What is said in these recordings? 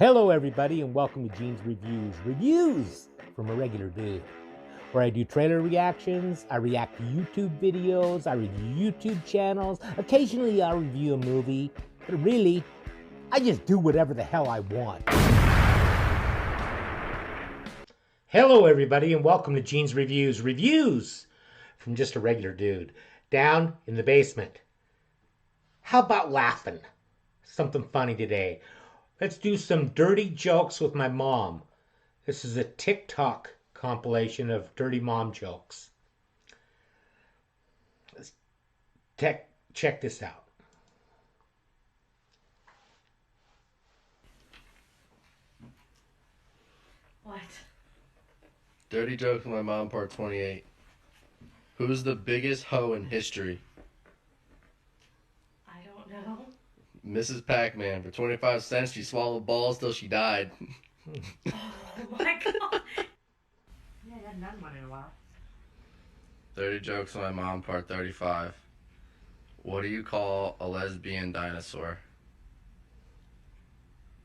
Hello, everybody, and welcome to Gene's Reviews. Reviews from a regular dude, where I do trailer reactions, I react to YouTube videos, I review YouTube channels. Occasionally, I'll review a movie, but really, I just do whatever the hell I want. Hello, everybody, and welcome to Gene's Reviews. Reviews from just a regular dude down in the basement. How about laughing? Something funny today. Let's do some dirty jokes with my mom. This is a Tik Tok compilation of dirty mom jokes. Let's check this out. What? Dirty jokes with my mom, part 28. Who's the biggest hoe in history? I don't know. Mrs. Pac-Man. For 25 cents, she swallowed balls till she died. Oh my god. Yeah, I hadn't done one in a while. Dirty jokes with my mom, part 35. What do you call a lesbian dinosaur?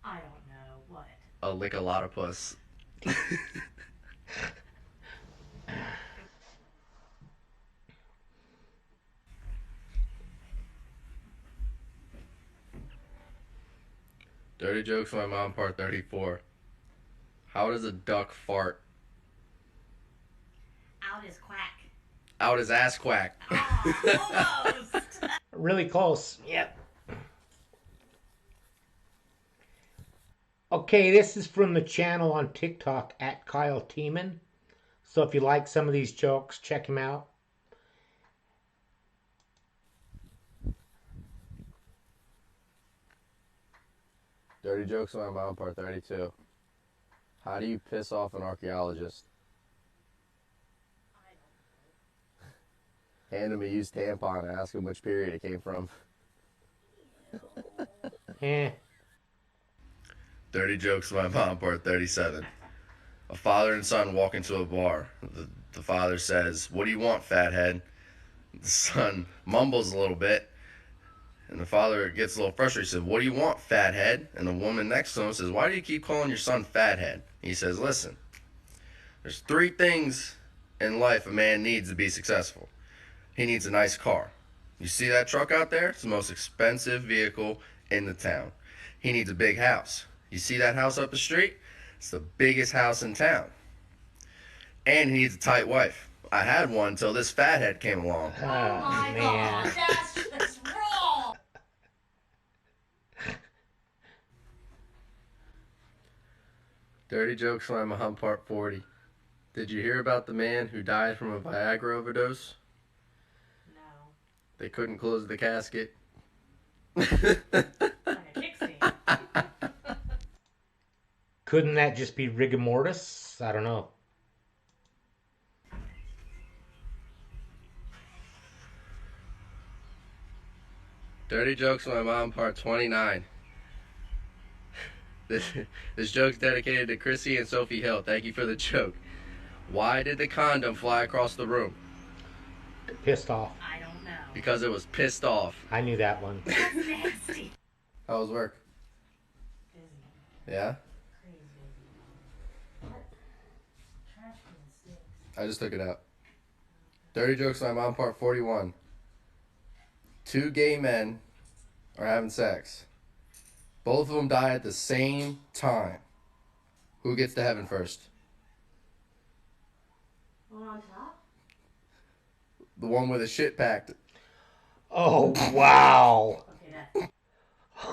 I don't know. What? A lick-a-lot-of-puss. Dirty jokes with my mom, part 34. How does a duck fart? Out is quack. Out his ass quack. Oh, almost. Really close. Yep. Okay, this is from the channel on TikTok at Kyle Tiemann. So if you like some of these jokes, check him out. Dirty jokes with my mom, part 32. How do you piss off an archaeologist? Hand him a used tampon and ask him which period it came from. Dirty jokes with my mom, part 37. A father and son walk into a bar. The father says, "What do you want, fathead?" The son mumbles a little bit, and the father gets a little frustrated. He says, "What do you want, fathead?" And the woman next to him says, "Why do you keep calling your son fathead?" He says, "Listen, there's 3 things in life a man needs to be successful. He needs a nice car. You see that truck out there? It's the most expensive vehicle in the town. He needs a big house. You see that house up the street? It's the biggest house in town. And he needs a tight wife. I had one until this fathead came along." Oh my god. That's just wrong. Dirty jokes from my mom, part 40. Did you hear about the man who died from a Viagra overdose? No. They couldn't close the casket. Like a kickstand. Couldn't that just be rigor mortis? I don't know. Dirty jokes from my mom, part 29. This joke's dedicated to Chrissy and Sophie Hill. Thank you for the joke. Why did the condom fly across the room? Pissed off. I don't know. Because it was pissed off. I knew that one. That's nasty. How was work? Busy. Yeah? Crazy busy. What? Trash can sticks. I just took it out. Dirty jokes from my mom, part 41. 2 gay men are having sex. Both of them die at the same time. Who gets to heaven first? One on top? The one with a shit packed. Oh, wow. Okay, that.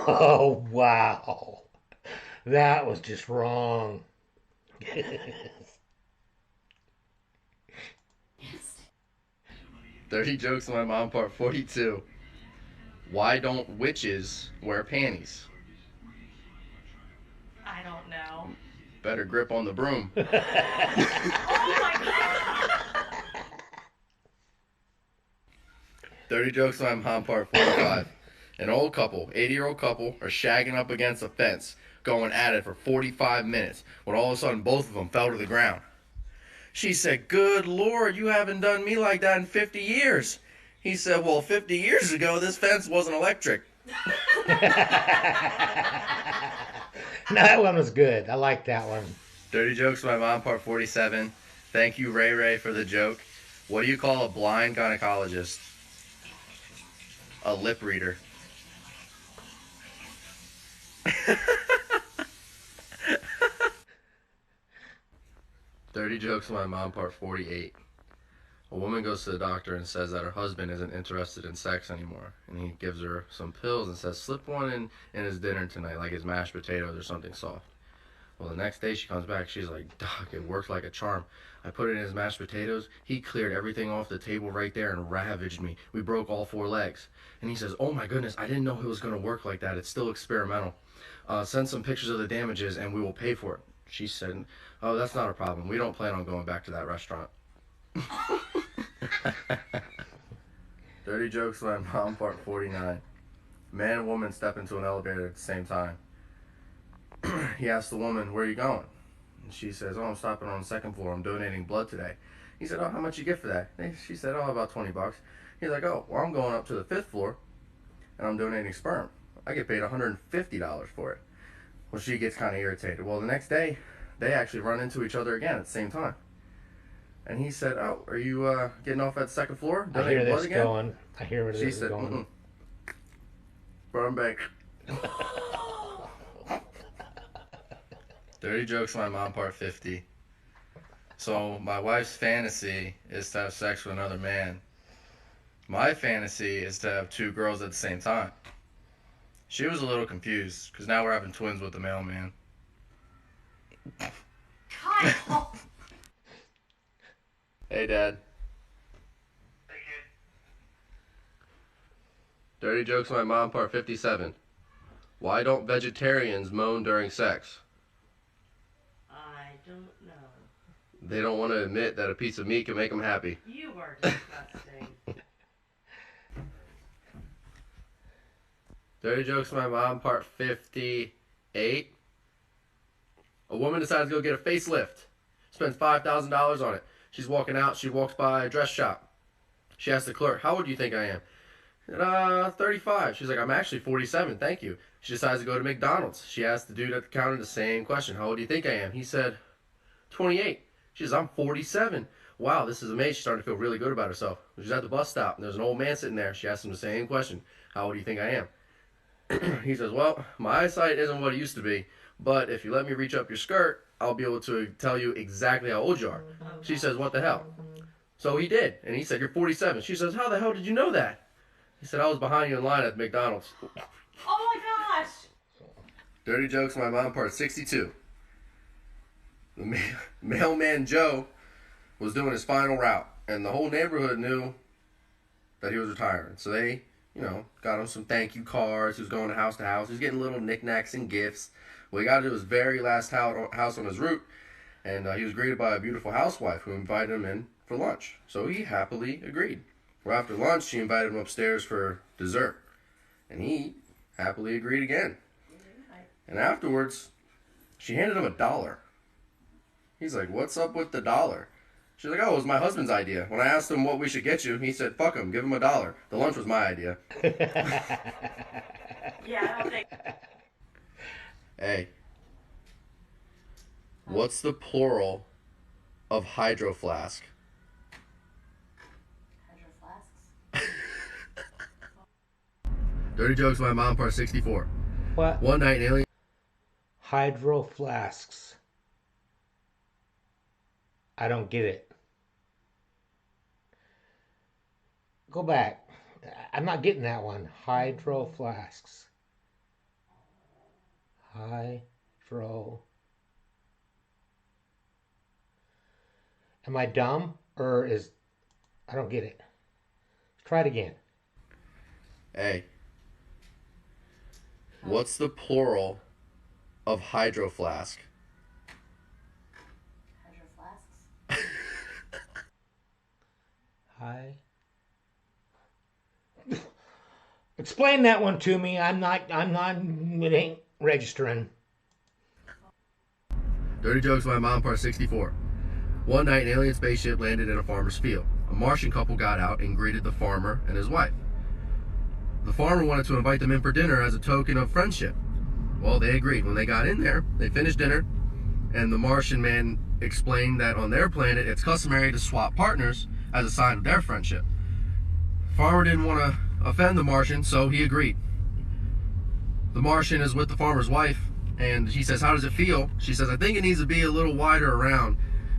Oh, wow. That was just wrong. Yes. Dirty jokes with my mom, part 42. Why don't witches wear panties? I don't know. Better grip on the broom. Oh my god. Dirty jokes with my mom, part 45. An old couple, 80-year-old couple, are shagging up against a fence, going at it for 45 minutes, when all of a sudden both of them fell to the ground. She said, "Good Lord, you haven't done me like that in 50 years. He said, "Well, 50 years ago, this fence wasn't electric." No, that one was good. I like that one. Dirty Jokes with My Mom, part 47. Thank you, Ray Ray, for the joke. What do you call a blind gynecologist? A lip reader. Dirty Jokes with My Mom, part 48. A woman goes to the doctor and says that her husband isn't interested in sex anymore. And he gives her some pills and says, slip one in his dinner tonight, like his mashed potatoes or something soft. Well, the next day she comes back, she's like, Doc, it worked like a charm. I put it in his mashed potatoes. He cleared everything off the table right there and ravaged me. We broke all 4 legs. And he says, oh my goodness, I didn't know it was going to work like that. It's still experimental. Send some pictures of the damages and we will pay for it. She said, oh, that's not a problem. We don't plan on going back to that restaurant. Dirty Jokes with My Mom, part 49. Man and woman step into an elevator at the same time. He asks the woman, where are you going? And she says, oh, I'm stopping on the 2nd floor. I'm donating blood today. He said, oh, how much you get for that? She said, oh, about $20. He's like, oh, well, I'm going up to the 5th floor and I'm donating sperm. I get paid $150 for it. Well, she gets kind of irritated. Well, the next day, they actually run into each other again at the same time. And he said, oh, are you getting off at the 2nd floor? I hear Donating blood this again? going. I hear where this She is said, going. Burn bank. Dirty Jokes with My Mom, part 50. So, my wife's fantasy is to have sex with another man. My fantasy is to have 2 girls at the same time. She was a little confused, because now we're having twins with the mailman. Kyle! Hey, Dad. Dirty Jokes with My Mom, part 57. Why don't vegetarians moan during sex? I don't know. They don't want to admit that a piece of meat can make them happy. You are disgusting. Dirty Jokes with My Mom, part 58. A woman decides to go get a facelift. Spends $5,000 on it. She's walking out. She walks by a dress shop. She asks the clerk, how old do you think I am? He said, 35. She's like, I'm actually 47, thank you. She decides to go to McDonald's. She asked the dude at the counter the same question. How old do you think I am? He said, 28. She says, I'm 47. Wow, this is amazing. She's starting to feel really good about herself. She's at the bus stop, and there's an old man sitting there. She asked him the same question. How old do you think I am? He says, well, my eyesight isn't what it used to be, but if you let me reach up your skirt, I'll be able to tell you exactly how old you are. She says, what the hell? So he did, and he said, you're 47. She says, how the hell did you know that? He said, I was behind you in line at McDonald's. Oh my gosh! Dirty Jokes with My Mom, part 62. The mailman Joe was doing his final route, and the whole neighborhood knew that he was retiring. So they, got him some thank you cards. He was going house to house. He was getting little knickknacks and gifts. Well, he got to his very last house on his route, and he was greeted by a beautiful housewife who invited him in for lunch. So he happily agreed. Well, after lunch, she invited him upstairs for dessert, and he happily agreed again. And afterwards, she handed him $1. He's like, what's up with the $1? She's like, oh, it was my husband's idea. When I asked him what we should get you, he said, fuck him, give him $1. The lunch was my idea. Yeah, I don't think. Hey, what's the plural of hydro flask? Hydro flasks? Dirty Jokes with My Mom, part 64. What? One night, an alien... Hydro flasks. I don't get it. Go back. I'm not getting that one. Hydro flasks. Hydro. Am I dumb or is... I don't get it. Try it again. Hey, what's the plural of hydro flask? Hydro flasks? Hi. Explain that one to me. I'm not, it ain't registering. Dirty Jokes with My Mom, part 64. One night, an alien spaceship landed in a farmer's field. A Martian couple got out and greeted the farmer and his wife. The farmer wanted to invite them in for dinner as a token of friendship. Well, they agreed. When they got in there, they finished dinner, and the Martian man explained that on their planet, it's customary to swap partners as a sign of their friendship. Farmer didn't want to offend the Martian, so he agreed. The Martian is with the farmer's wife, and he says, how does it feel? She says, I think it needs to be a little wider around.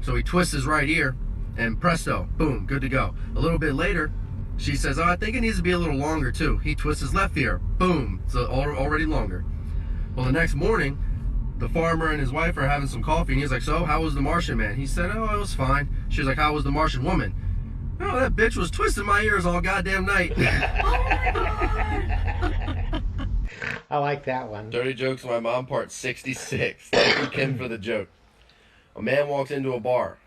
So he twists his right ear, and presto, boom, good to go. A little bit later, she says, oh, I think it needs to be a little longer too. He twists his left ear, boom, so already longer. Well, the next morning, the farmer and his wife are having some coffee, and he's like, so, how was the Martian man? He said, oh, it was fine. She was like, how was the Martian woman? Oh, that bitch was twisting my ears all goddamn night. Oh my God. I like that one. Dirty Jokes with My Mom, part 66. Thank you, Kim, for the joke. A man walks into a bar,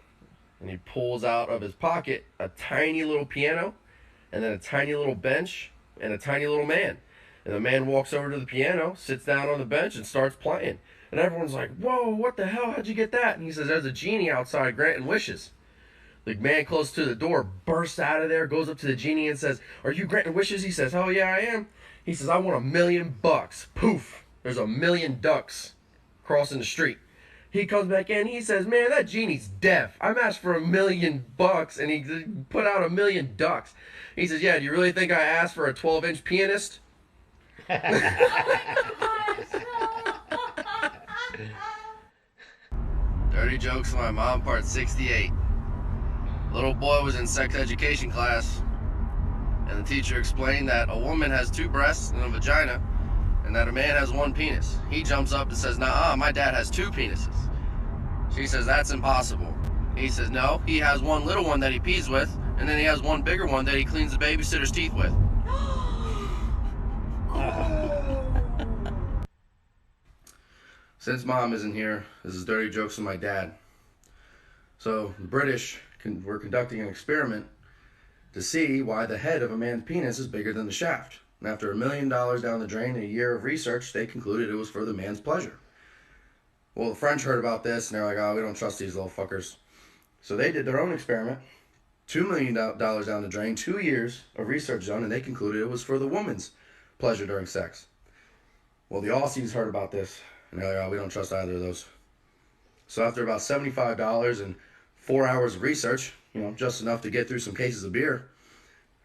and he pulls out of his pocket a tiny little piano, and then a tiny little bench, and a tiny little man. And the man walks over to the piano, sits down on the bench, and starts playing. And everyone's like, whoa, what the hell? How'd you get that? And he says, there's a genie outside granting wishes. The man close to the door bursts out of there, goes up to the genie and says, are you granting wishes? He says, oh yeah, I am. He says, I want $1 million. Poof, there's 1 million ducks crossing the street. He comes back in, he says, man, that genie's deaf. I'm asked for $1 million, and he put out 1 million ducks. He says, yeah, do you really think I asked for a 12-inch pianist? Dirty Jokes with My Mom, part 68. Little boy was in sex education class, and the teacher explained that a woman has 2 breasts and a vagina, and that a man has 1 penis. He jumps up and says, nah, my dad has 2 penises. She says, that's impossible. He says, no, he has 1 little one that he pees with, and then he has 1 bigger one that he cleans the babysitter's teeth with. Since Mom isn't here, this is Dirty Jokes with my dad. So the British were conducting an experiment to see why the head of a man's penis is bigger than the shaft. And after $1 million down the drain and a year of research, they concluded it was for the man's pleasure. Well, the French heard about this, and they're like, oh, we don't trust these little fuckers. So they did their own experiment. $2 million down the drain, 2 years of research done, and they concluded it was for the woman's pleasure during sex. Well, the Aussies heard about this, and they're like, oh, we don't trust either of those. So after about $75 and 4 hours of research, just enough to get through some cases of beer,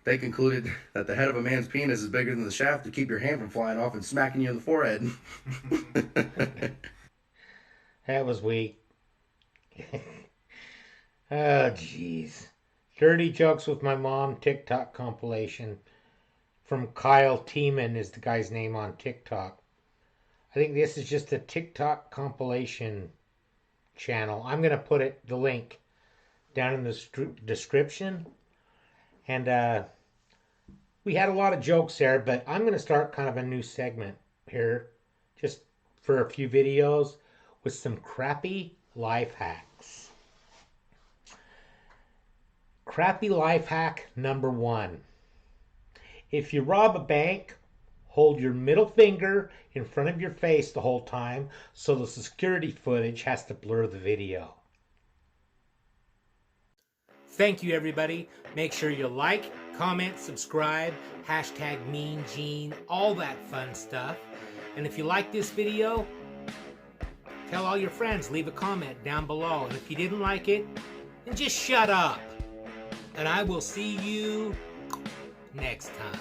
they concluded that the head of a man's penis is bigger than the shaft to keep your hand from flying off and smacking you in the forehead. That was weak. Oh, jeez. Dirty Jokes with My Mom, Tik Tok Compilation. From Kyle Tiemann is the guy's name on TikTok. I think this is just a Tik Tok compilation channel. I'm going to put the link down in the description. And we had a lot of jokes there, but I'm going to start kind of a new segment here, just for a few videos with some crappy life hacks. Crappy life hack number 1. If you rob a bank, hold your middle finger in front of your face the whole time so the security footage has to blur the video. Thank you, everybody. Make sure you like, comment, subscribe, hashtag Mean Gene, all that fun stuff. And if you like this video, tell all your friends, leave a comment down below. And if you didn't like it, then just shut up. And I will see you next time.